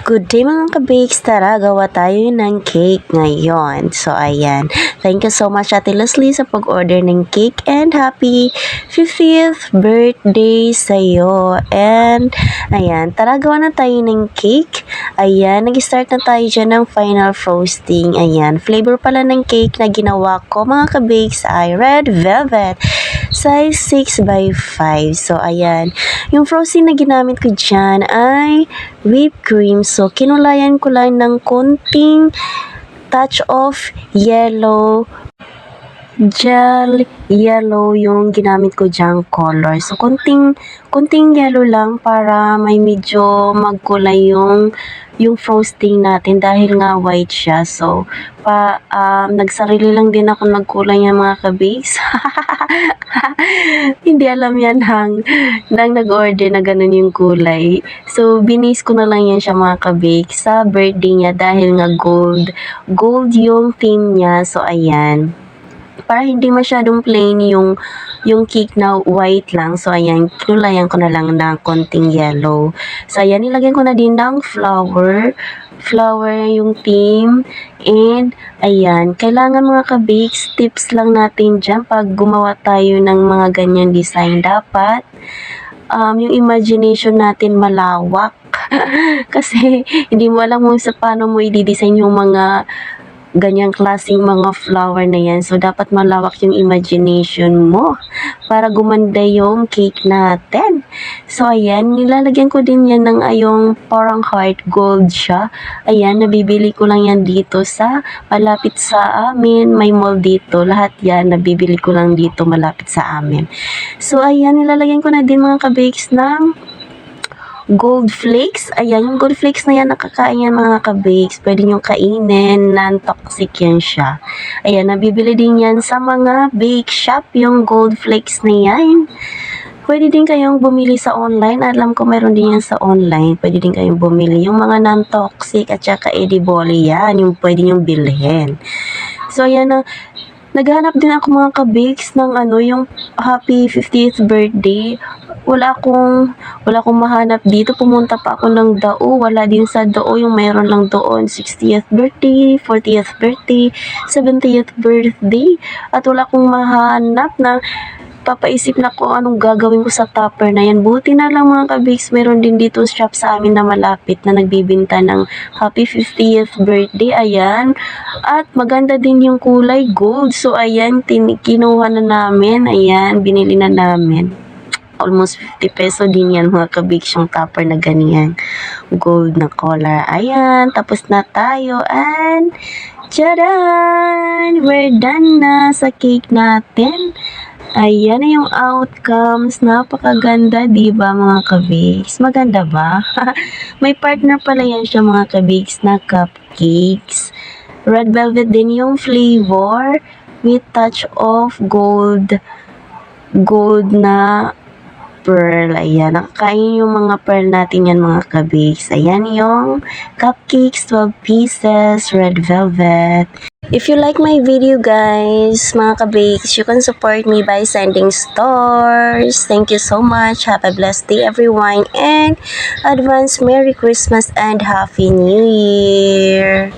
Good day mga ka-bakes! Tara, gawa tayo ng cake ngayon. So, ayan. Thank you so much Ate Leslie sa pag-order ng cake and happy 50th birthday sa'yo. And, ayan. Tara, gawa na tayo ng cake. Ayan, nag-start na tayo dyan ng final frosting. Ayan, flavor pala ng cake na ginawa ko mga ka-bakes ay red velvet. Size 6x5. So, ayan. Yung frosting na ginamit ko dyan ay whipped cream. So, kinulayan ko lang ng konting touch of yellow, gel yellow yung ginamit ko dyang color. So, konting yellow lang para may medyo magkulay yung frosting natin dahil nga white siya. So, nagsarili lang din ako magkulay ng mga ka-bakes. Hindi alam yan nang nag-order na ganun yung kulay. So, binis ko na lang yan siya mga ka-bakes sa birthday niya dahil nga gold yung theme niya. So, ayan. Para hindi masyadong plain yung cake na white lang. So, ayan, kinulayan ko na lang ng konting yellow. So, ayan, nilagyan ko na din ng flower yung theme. And, ayan, kailangan mga ka-bakes, tips lang natin dyan pag gumawa tayo ng mga ganyan design. Dapat, yung imagination natin malawak. Kasi, hindi mo alam kung sa paano mo i-design yung mga ganyang klaseng mga flower na yan. So, dapat malawak yung imagination mo para gumanda yung cake natin. So, ayan, nilalagyan ko din yan ng ayong parang heart gold siya. Ayan, nabibili ko lang yan dito sa malapit sa amin. May mall dito. Lahat yan, nabibili ko lang dito malapit sa amin. So, ayan, nilalagyan ko na din mga ka-bakes ng gold flakes. Ayan, yung gold flakes na yan, nakakain yan mga ka-bakes. Pwede nyo kainin, non-toxic yan siya. Ayan, nabibili din yan sa mga bake shop, yung gold flakes na yan. Pwede din kayong bumili sa online. Alam ko meron din yan sa online. Pwede din kayong bumili. Yung mga non-toxic at saka edible yan, yung pwede nyo bilhin. So, ayan na. Naghanap din ako mga ka-bakes ng yung happy 50th birthday. Wala akong mahanap dito. Pumunta pa ako ng Dao. Wala din sa Dao yung mayroon lang doon. 60th birthday, 40th birthday, 70th birthday. At wala akong mahanap na papaisip na ko anong gagawin ko sa topper na yan. Buti na lang mga ka-bakes, meron din dito shop sa amin na malapit na nagbibinta ng happy 50th birthday. Ayan. At maganda din yung kulay gold. So, ayan, kinuha na namin. Ayan, binili na namin. Almost 50 peso din yan mga ka-bakes yung topper na ganyan. Gold na color. Ayan, tapos na tayo. And, tcharan! We're done na sa cake natin. Ayan na yung outcomes. Napakaganda, diba mga ka-bakes? Maganda ba? May partner pala yan siya mga ka-bakes na cupcakes. Red velvet din yung flavor with touch of gold na pearl. Ayan, nakakain yung mga pearl natin yan mga ka-bakes. Ayan yung cupcakes, 12 pieces, red velvet. If you like my video guys, mga ka-bakes, you can support me by sending stars. Thank you so much. Have a blessed day everyone and advance Merry Christmas and Happy New Year.